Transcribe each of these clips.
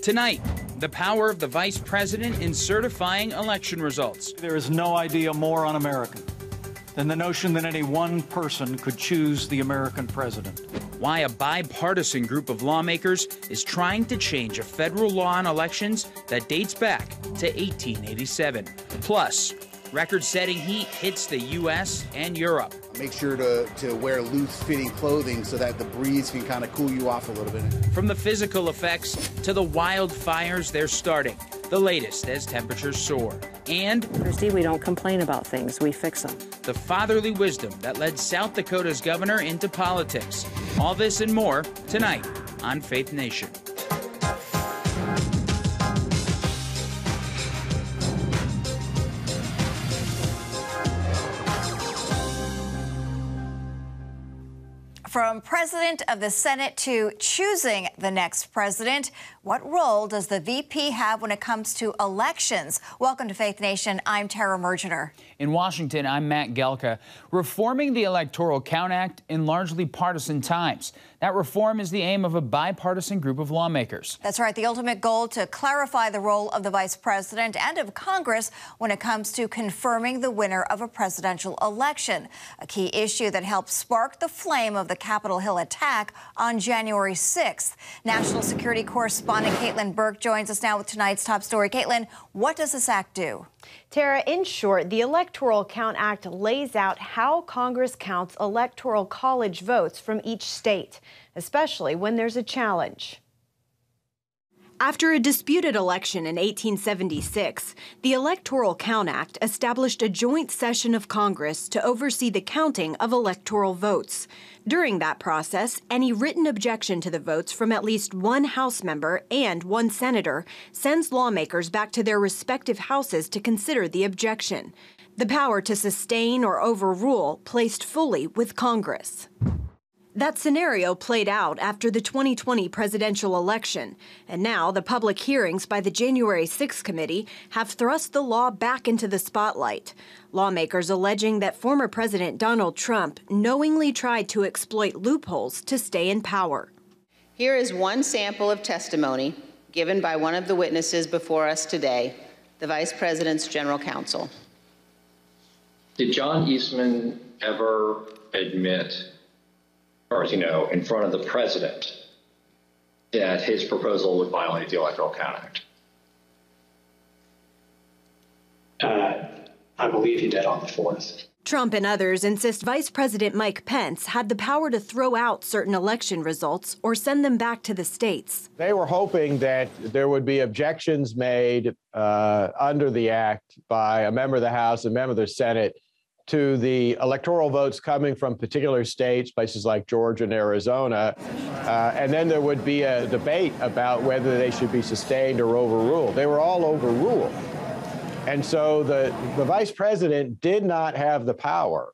Tonight, the power of the vice president in certifying election results. There is no idea more un-American than the notion that any one person could choose the American president. Why a bipartisan group of lawmakers is trying to change a federal law on elections that dates back to 1887. Plus, record-setting heat hits the U.S. and Europe. Make sure to wear loose-fitting clothing so that the breeze can kind of cool you off a little bit. From the physical effects to the wildfires they're starting, the latest as temperatures soar. And Christy, we don't complain about things, we fix them. The fatherly wisdom that led South Dakota's governor into politics. All this and more tonight on Faith Nation. From president of the Senate to choosing the next president, what role does the VP have when it comes to elections? Welcome to Faith Nation. I'm Tara Mergener. In Washington, I'm Matt Gelka. Reforming the Electoral Count Act in largely partisan times. That reform is the aim of a bipartisan group of lawmakers. That's right. The ultimate goal to clarify the role of the vice president and of Congress when it comes to confirming the winner of a presidential election. A key issue that helped spark the flame of the Capitol Hill attack on January 6th. National security correspondent Caitlin Burke joins us now with tonight's top story. Caitlin, what does this act do? Tara, in short, the Electoral Count Act lays out how Congress counts electoral college votes from each state, especially when there's a challenge. After a disputed election in 1876, the Electoral Count Act established a joint session of Congress to oversee the counting of electoral votes. During that process, any written objection to the votes from at least one House member and one senator sends lawmakers back to their respective houses to consider the objection. The power to sustain or overrule placed fully with Congress. That scenario played out after the 2020 presidential election, and now the public hearings by the January 6th committee have thrust the law back into the spotlight. Lawmakers alleging that former President Donald Trump knowingly tried to exploit loopholes to stay in power. Here is one sample of testimony given by one of the witnesses before us today, the Vice President's General Counsel. Did John Eastman ever admit, or, in front of the president, that his proposal would violate the Electoral Count Act? I believe he did on the 4th. Trump and others insist Vice President Mike Pence had the power to throw out certain election results or send them back to the states. They were hoping that there would be objections made under the act by a member of the House and a member of the Senate to the electoral votes coming from particular states, places like Georgia and Arizona, and then there would be a debate about whether they should be sustained or overruled. They were all overruled. And so the vice president did not have the power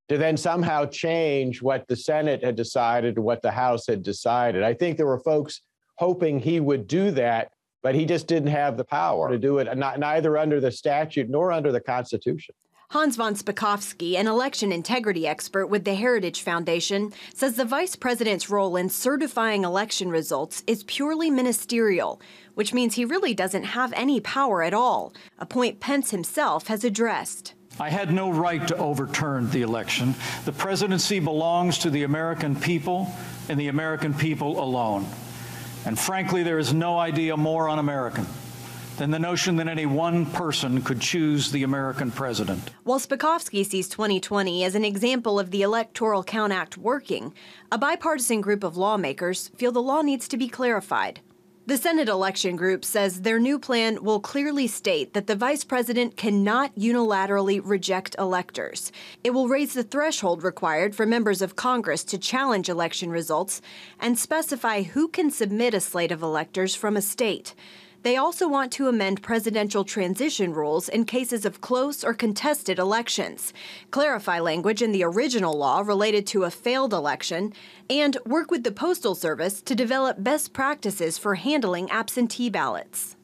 to then somehow change what the Senate had decided or what the House had decided. I think there were folks hoping he would do that, but he just didn't have the power to do it, neither under the statute nor under the Constitution. Hans von Spakovsky, an election integrity expert with the Heritage Foundation, says the vice president's role in certifying election results is purely ministerial, which means he really doesn't have any power at all, a point Pence himself has addressed. I had no right to overturn the election. The presidency belongs to the American people and the American people alone. And frankly, there is no idea more un-American than the notion that any one person could choose the American president. While Spakovsky sees 2020 as an example of the Electoral Count Act working, a bipartisan group of lawmakers feel the law needs to be clarified. The Senate Election Group says their new plan will clearly state that the vice president cannot unilaterally reject electors. It will raise the threshold required for members of Congress to challenge election results and specify who can submit a slate of electors from a state. They also want to amend presidential transition rules in cases of close or contested elections, clarify language in the original law related to a failed election, and work with the Postal Service to develop best practices for handling absentee ballots.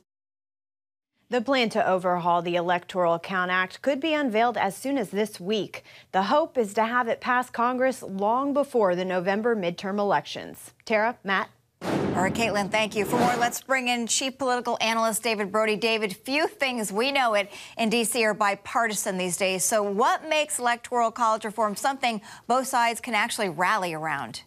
The plan to overhaul the Electoral Count Act could be unveiled as soon as this week. The hope is to have it pass Congress long before the November midterm elections. Tara, Matt? All right, Caitlin, thank you. For more, let's bring in chief political analyst David Brody. David, few things we know it in D.C. are bipartisan these days. So what makes electoral college reform something both sides can actually rally around?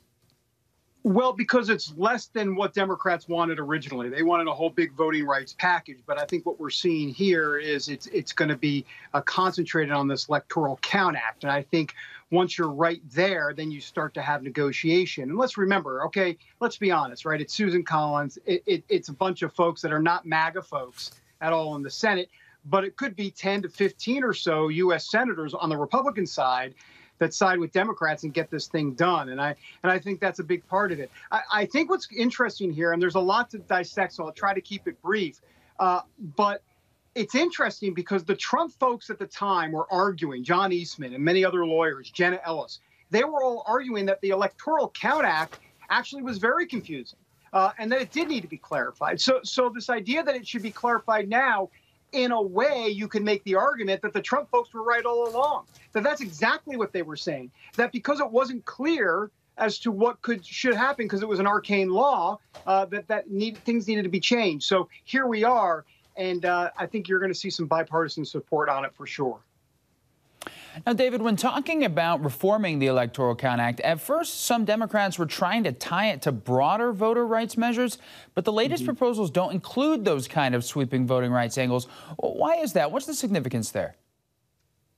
Well, because it's less than what Democrats wanted originally. They wanted a whole big voting rights package. But I think what we're seeing here is it's going to be concentrated on this Electoral Count Act. And I think once you're right there, then you start to have negotiation. And let's remember, okay, let's be honest, right? It's Susan Collins. It's a bunch of folks that are not MAGA folks at all in the Senate. But it could be 10 to 15 or so U.S. senators on the Republican side that side with Democrats and get this thing done. And I think that's a big part of it. I think what's interesting here, and there's a lot to dissect, so I'll try to keep it brief, but it's interesting because the Trump folks at the time were arguing, John Eastman and many other lawyers, Jenna Ellis, they were all arguing that the Electoral Count Act actually was very confusing and that it did need to be clarified. So this idea that it should be clarified now, in a way, you can make the argument that the Trump folks were right all along, that that's exactly what they were saying, that because it wasn't clear as to what should happen because it was an arcane law, things needed to be changed. So here we are, and I think you're going to see some bipartisan support on it for sure. Now, David, when talking about reforming the Electoral Count Act, at first some Democrats were trying to tie it to broader voter rights measures, but the latest proposals don't include those kind of sweeping voting rights angles. Why is that? What's the significance there?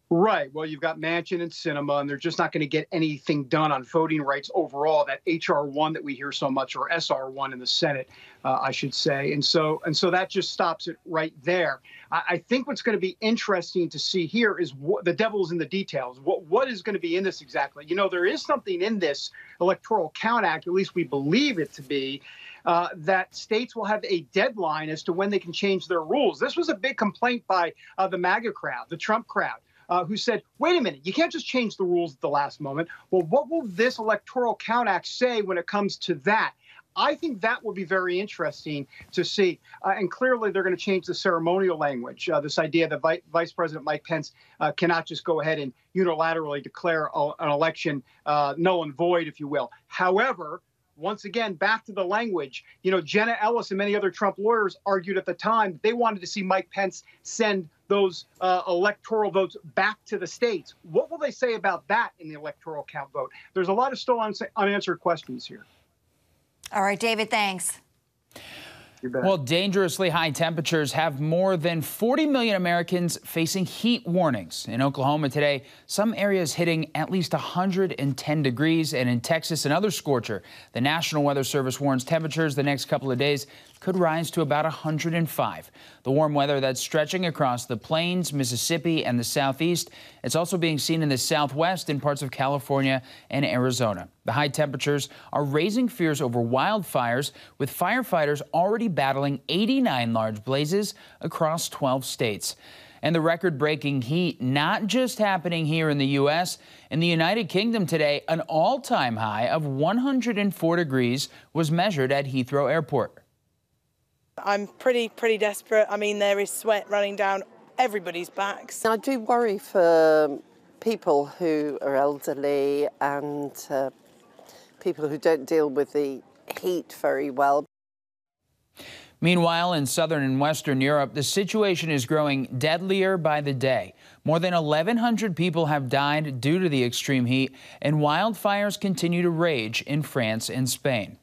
Right. Well, you've got Manchin and Sinema, and they're just not going to get anything done on voting rights overall, that HR1 that we hear so much, or SR1 in the Senate, I should say. And so that just stops it right there. I think what's going to be interesting to see here is the devil's in the details. What is going to be in this exactly? You know, there is something in this Electoral Count Act, at least we believe it to be, that states will have a deadline as to when they can change their rules. This was a big complaint by the MAGA crowd, the Trump crowd. Who said, wait a minute, you can't just change the rules at the last moment. Well, what will this Electoral Count Act say when it comes to that? I think that will be very interesting to see. And clearly, they're going to change the ceremonial language. This idea that Vice President Mike Pence cannot just go ahead and unilaterally declare an election null and void, if you will. However, once again, back to the language, you know, Jenna Ellis and many other Trump lawyers argued at the time that they wanted to see Mike Pence send those electoral votes back to the states. What will they say about that in the electoral count vote? There's a lot of still unanswered questions here. All right, David, thanks. Well, dangerously high temperatures have more than 40 million Americans facing heat warnings. In Oklahoma today, some areas hitting at least 110 degrees, and in Texas, another scorcher. The National Weather Service warns temperatures the next couple of days could rise to about 105. The warm weather that's stretching across the plains, Mississippi, and the southeast. It's also being seen in the southwest in parts of California and Arizona. The high temperatures are raising fears over wildfires, with firefighters already battling 89 large blazes across 12 states. And the record-breaking heat not just happening here in the U.S. In the United Kingdom today, an all-time high of 104 degrees was measured at Heathrow Airport. I'm pretty desperate. I mean, there is sweat running down everybody's backs. I do worry for people who are elderly and people who don't deal with the heat very well. Meanwhile, in southern and western Europe, the situation is growing deadlier by the day. More than 1,100 people have died due to the extreme heat, and wildfires continue to rage in France and Spain.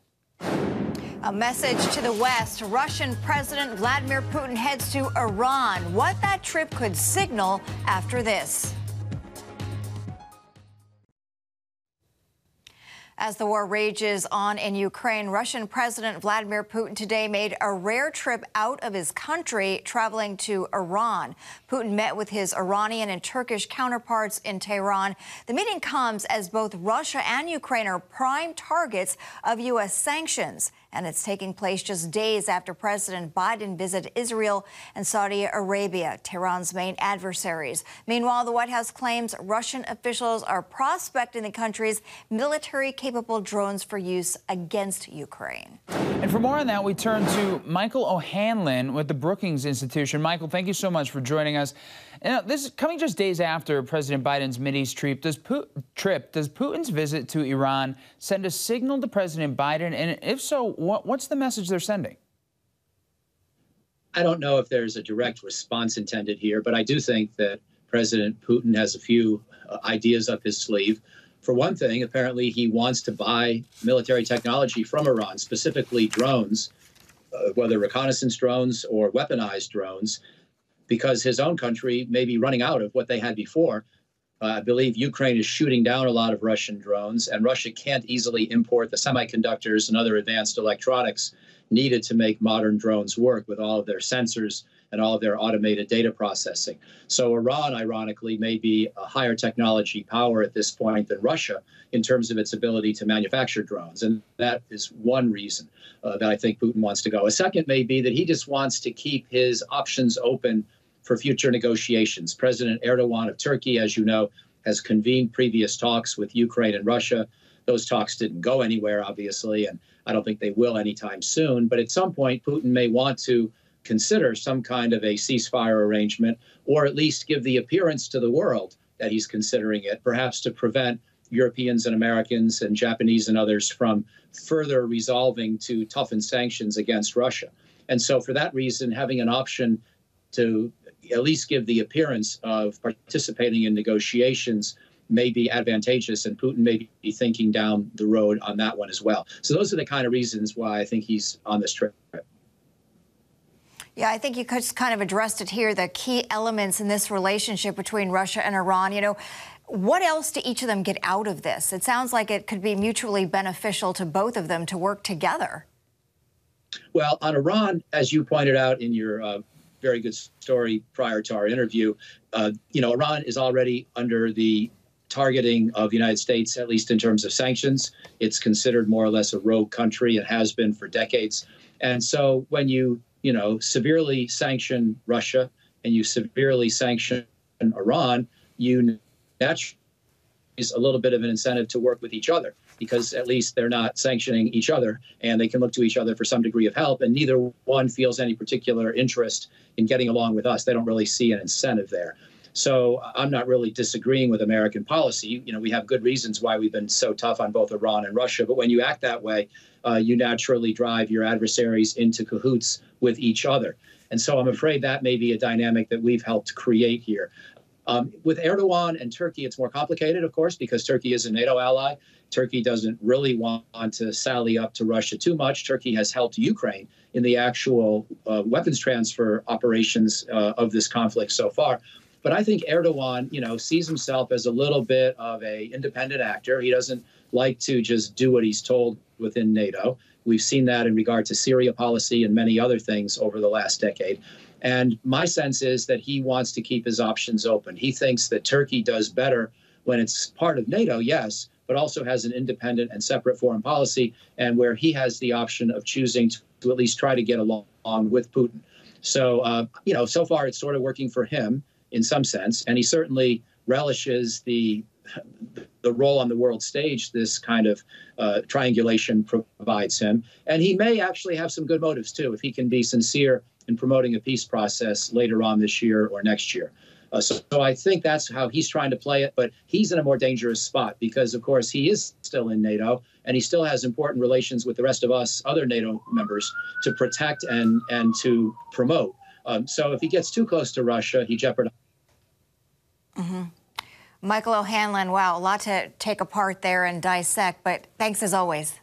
A message to the West. Russian President Vladimir Putin heads to Iran. What that trip could signal after this. As the war rages on in Ukraine, Russian President Vladimir Putin today made a rare trip out of his country, traveling to Iran. Putin met with his Iranian and Turkish counterparts in Tehran. The meeting comes as both Russia and Ukraine are prime targets of U.S. sanctions. And it's taking place just days after President Biden visited Israel and Saudi Arabia, Tehran's main adversaries. Meanwhile, the White House claims Russian officials are prospecting the country's military-capable drones for use against Ukraine. And for more on that, we turn to Michael O'Hanlon with the Brookings Institution. Michael, thank you so much for joining us. This is coming just days after President Biden's Mideast trip. Does Putin's visit to Iran send a signal to President Biden? And if so, what's the message they're sending? I don't know if there's a direct response intended here, but I do think that President Putin has a few ideas up his sleeve. For one thing, apparently he wants to buy military technology from Iran, specifically drones, whether reconnaissance drones or weaponized drones, because his own country may be running out of what they had before. I believe Ukraine is shooting down a lot of Russian drones, and Russia can't easily import the semiconductors and other advanced electronics needed to make modern drones work with all of their sensors and all of their automated data processing. So Iran, ironically, may be a higher technology power at this point than Russia in terms of its ability to manufacture drones. And that is one reason that I think Putin wants to go. A second may be that he just wants to keep his options open for future negotiations. President Erdogan of Turkey, as you know, has convened previous talks with Ukraine and Russia. Those talks didn't go anywhere, obviously, and I don't think they will anytime soon. But at some point, Putin may want to consider some kind of a ceasefire arrangement, or at least give the appearance to the world that he's considering it, perhaps to prevent Europeans and Americans and Japanese and others from further resolving to toughen sanctions against Russia. And so for that reason, having an option to at least give the appearance of participating in negotiations may be advantageous, and Putin may be thinking down the road on that one as well. So those are the kind of reasons why I think he's on this trip. Yeah, I think you just kind of addressed it here, the key elements in this relationship between Russia and Iran. You know, what else do each of them get out of this? It sounds like it could be mutually beneficial to both of them to work together. Well, on Iran, as you pointed out in your very good story prior to our interview, Iran is already under the targeting of the United States, at least in terms of sanctions. It's considered more or less a rogue country. It has been for decades. And so when you severely sanction Russia and you severely sanction Iran, you naturally is a little bit of an incentive to work with each other, because at least they're not sanctioning each other and they can look to each other for some degree of help. And neither one feels any particular interest in getting along with us. They don't really see an incentive there. So I'm not really disagreeing with American policy. We have good reasons why we've been so tough on both Iran and Russia. But when you act that way, you naturally drive your adversaries into cahoots with each other. And so I'm afraid that may be a dynamic that we've helped create here. With Erdogan and Turkey, it's more complicated, of course, because Turkey is a NATO ally. Turkey doesn't really want to sally up to Russia too much. Turkey has helped Ukraine in the actual weapons transfer operations of this conflict so far. But I think Erdogan, sees himself as a little bit of an independent actor. He doesn't like to just do what he's told within NATO. We've seen that in regard to Syria policy and many other things over the last decade. And my sense is that he wants to keep his options open. He thinks that Turkey does better when it's part of NATO, yes, but also has an independent and separate foreign policy, and where he has the option of choosing to at least try to get along with Putin. So, so far it's sort of working for him in some sense, and he certainly relishes the role on the world stage this kind of triangulation provides him. And he may actually have some good motives, too, if he can be sincere in promoting a peace process later on this year or next year. So I think that's how he's trying to play it. But he's in a more dangerous spot because, of course, he is still in NATO, and he still has important relations with the rest of us, other NATO members, to protect and to promote. So if he gets too close to Russia, he jeopardizes. Mm-hmm. Michael O'Hanlon, wow, a lot to take apart there and dissect, but thanks as always.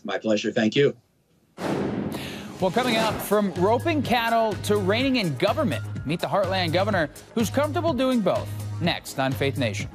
My pleasure. Thank you. Well, coming up, from roping cattle to reining in government, meet the Heartland governor who's comfortable doing both. Next on Faith Nation.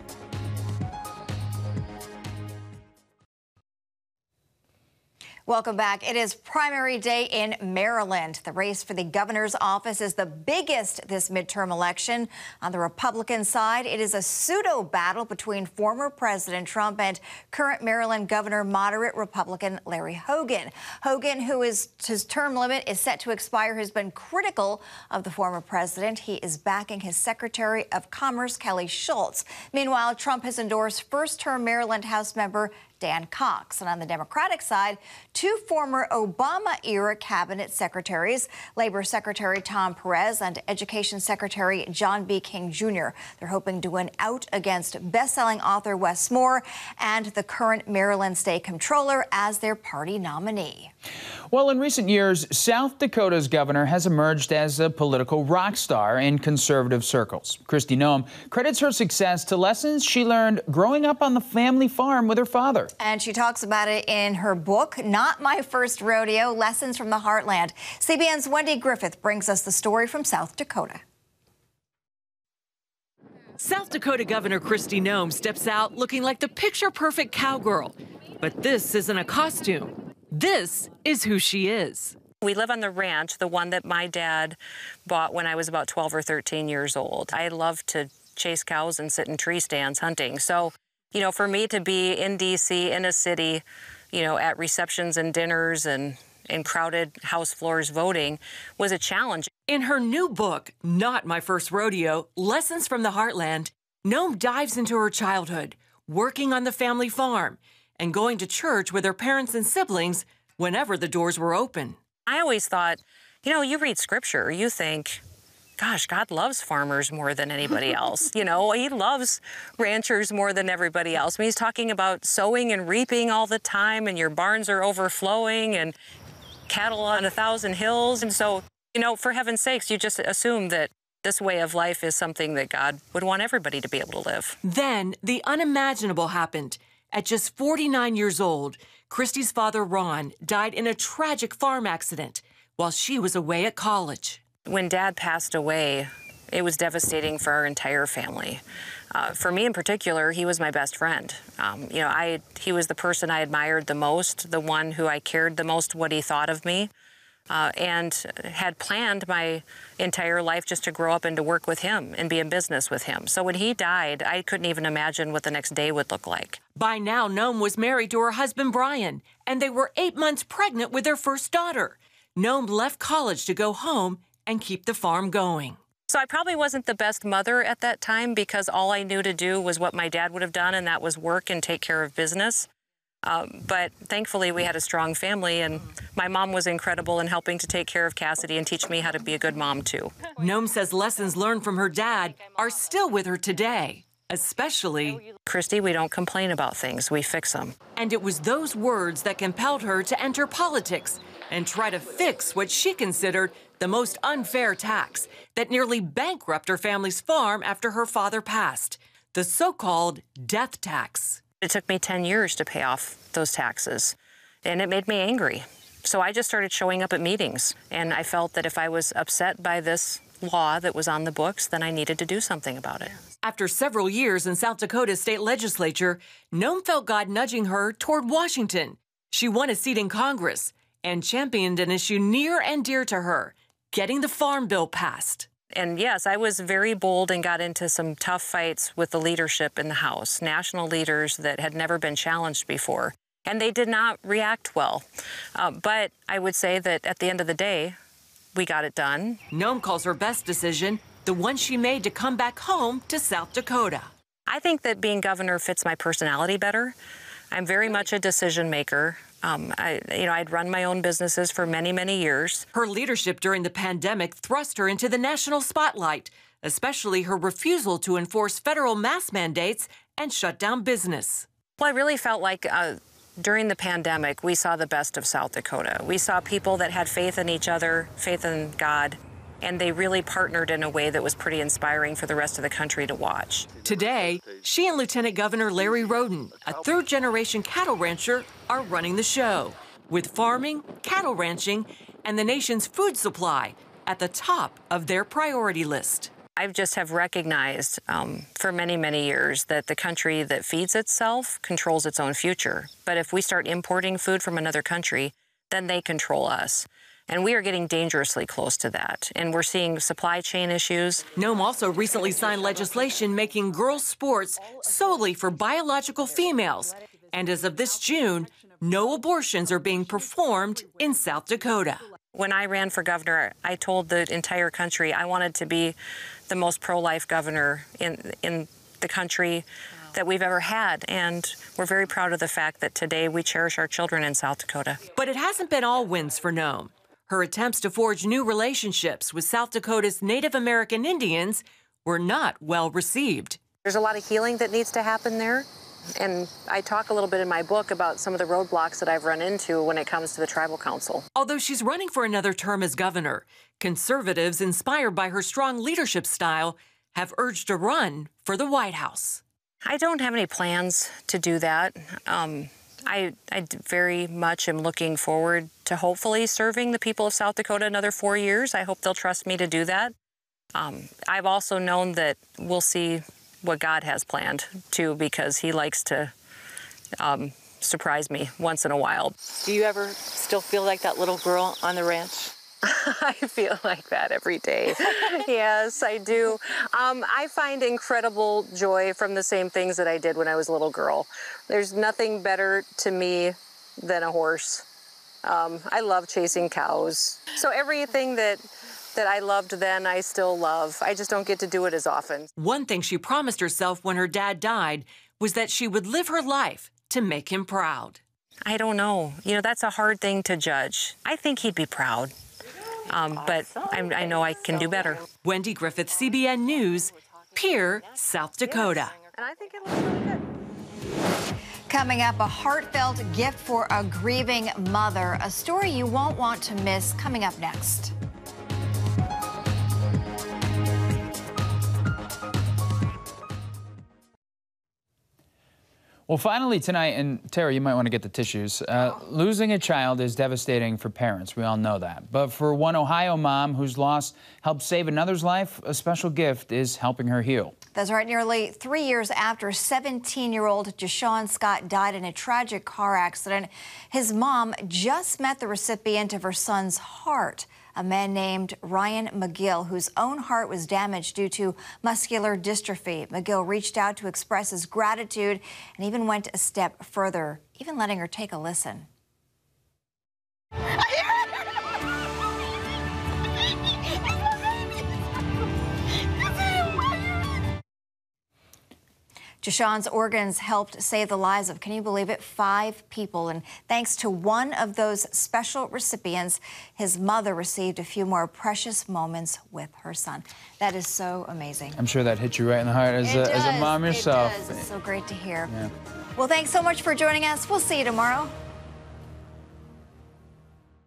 Welcome back. It is primary day in Maryland. The race for the governor's office is the biggest this midterm election. On the Republican side, it is a pseudo battle between former President Trump and current Maryland Governor moderate Republican Larry Hogan. Hogan, his term limit is set to expire, has been critical of the former president. He is backing his Secretary of Commerce, Kelly Schultz. Meanwhile, Trump has endorsed first-term Maryland House member Dan Cox. And on the Democratic side, two former Obama-era cabinet secretaries, Labor Secretary Tom Perez and Education Secretary John B. King Jr. They're hoping to win out against best-selling author Wes Moore and the current Maryland State Comptroller as their party nominee. Well, in recent years, South Dakota's governor has emerged as a political rock star in conservative circles. Kristi Noem credits her success to lessons she learned growing up on the family farm with her father. And she talks about it in her book, Not My First Rodeo, Lessons from the Heartland. CBN's Wendy Griffith brings us the story from South Dakota. South Dakota Governor Kristi Noem steps out looking like the picture-perfect cowgirl. But this isn't a costume. This is who she is. We live on the ranch, the one that my dad bought when I was about 12 or 13 years old. I love to chase cows and sit in tree stands hunting. So, for me to be in D.C., in a city, at receptions and dinners and in crowded House floors voting was a challenge. In her new book, Not My First Rodeo, Lessons from the Heartland, Noem dives into her childhood, working on the family farm, and going to church with her parents and siblings whenever the doors were open. I always thought, you read scripture, you think, gosh, God loves farmers more than anybody else. He loves ranchers more than everybody else. I mean, he's talking about sowing and reaping all the time, and your barns are overflowing, and cattle on 1,000 hills. And so, for heaven's sakes, you just assume that this way of life is something that God would want everybody to be able to live. Then the unimaginable happened. At just 49 years old, Kristi's father, Ron, died in a tragic farm accident while she was away at college. When Dad passed away, it was devastating for our entire family. For me in particular, he was my best friend. He was the person I admired the most, the one who I cared the most what he thought of me, and had planned my entire life just to grow up and to work with him and be in business with him. So when he died, I couldn't even imagine what the next day would look like. By now, Noem was married to her husband, Brian, and they were 8 months pregnant with their first daughter. Noem left college to go home and keep the farm going. So I probably wasn't the best mother at that time because all I knew to do was what my dad would have done, and that was work and take care of business. But thankfully, we had a strong family, and my mom was incredible in helping to take care of Cassidy and teach me how to be a good mom, too. Noem says lessons learned from her dad are still with her today, especially, Kristi, we don't complain about things, we fix them. And it was those words that compelled her to enter politics and try to fix what she considered the most unfair tax that nearly bankrupted her family's farm after her father passed, the so-called death tax. It took me 10 years to pay off those taxes, and it made me angry. So I just started showing up at meetings, and I felt that if I was upset by this law that was on the books, then I needed to do something about it. After several years in South Dakota's state legislature, Noem felt God nudging her toward Washington. She won a seat in Congress and championed an issue near and dear to her, getting the Farm Bill passed. And yes, I was very bold and got into some tough fights with the leadership in the House, national leaders that had never been challenged before. And they did not react well. But I would say that at the end of the day, we got it done. Noem calls her best decision the one she made to come back home to South Dakota. I think that being governor fits my personality better. I'm very much a decision maker. I'd run my own businesses for many, many years. Her leadership during the pandemic thrust her into the national spotlight, especially her refusal to enforce federal mask mandates and shut down business. Well, I really felt like during the pandemic, we saw the best of South Dakota. We saw people that had faith in each other, faith in God, and they really partnered in a way that was pretty inspiring for the rest of the country to watch. Today, she and Lieutenant Governor Larry Roden, a third-generation cattle rancher, are running the show, with farming, cattle ranching, and the nation's food supply at the top of their priority list. I just have recognized for many, many years that the country that feeds itself controls its own future. But if we start importing food from another country, then they control us. And we are getting dangerously close to that. And we're seeing supply chain issues. Noem also recently signed legislation making girls' sports solely for biological females. And as of this June, no abortions are being performed in South Dakota. When I ran for governor, I told the entire country I wanted to be the most pro-life governor in the country. that we've ever had, and we're very proud of the fact that today we cherish our children in South Dakota. But it hasn't been all wins for Noam. Her attempts to forge new relationships with South Dakota's Native American Indians were not well received. There's a lot of healing that needs to happen there, and I talk a little bit in my book about some of the roadblocks that I've run into when it comes to the tribal council. Although she's running for another term as governor, conservatives inspired by her strong leadership style have urged a run for the White House. I don't have any plans to do that. I very much am looking forward to hopefully serving the people of South Dakota another 4 years. I hope they'll trust me to do that. I've also known that we'll see what God has planned, too, because he likes to surprise me once in a while. Do you ever still feel like that little girl on the ranch? I feel like that every day. Yes, I do. I find incredible joy from the same things that I did when I was a little girl. There's nothing better to me than a horse. I love chasing cows. So everything that I loved then, I still love. I just don't get to do it as often. One thing she promised herself when her dad died was that she would live her life to make him proud. I don't know. You know, that's a hard thing to judge. I think he'd be proud. But I know I can do better. Wendy Griffith, CBN News, Pierre, South Dakota. And I think it looks really good. Coming up, a heartfelt gift for a grieving mother. A story you won't want to miss coming up next. Well, finally tonight, and Tara, you might want to get the tissues. Losing a child is devastating for parents. We all know that. But for one Ohio mom whose loss helped save another's life, a special gift is helping her heal. That's right. Nearly 3 years after 17-year-old Deshaun Scott died in a tragic car accident, his mom just met the recipient of her son's heart, a man named Ryan McGill, whose own heart was damaged due to muscular dystrophy. McGill reached out to express his gratitude and even went a step further, even letting her take a listen. Deshaun's organs helped save the lives of, can you believe it, 5 people. And thanks to one of those special recipients, his mother received a few more precious moments with her son. That is so amazing. I'm sure that hit you right in the heart as a mom yourself. It does. It's so great to hear. Yeah. Well, thanks so much for joining us. We'll see you tomorrow.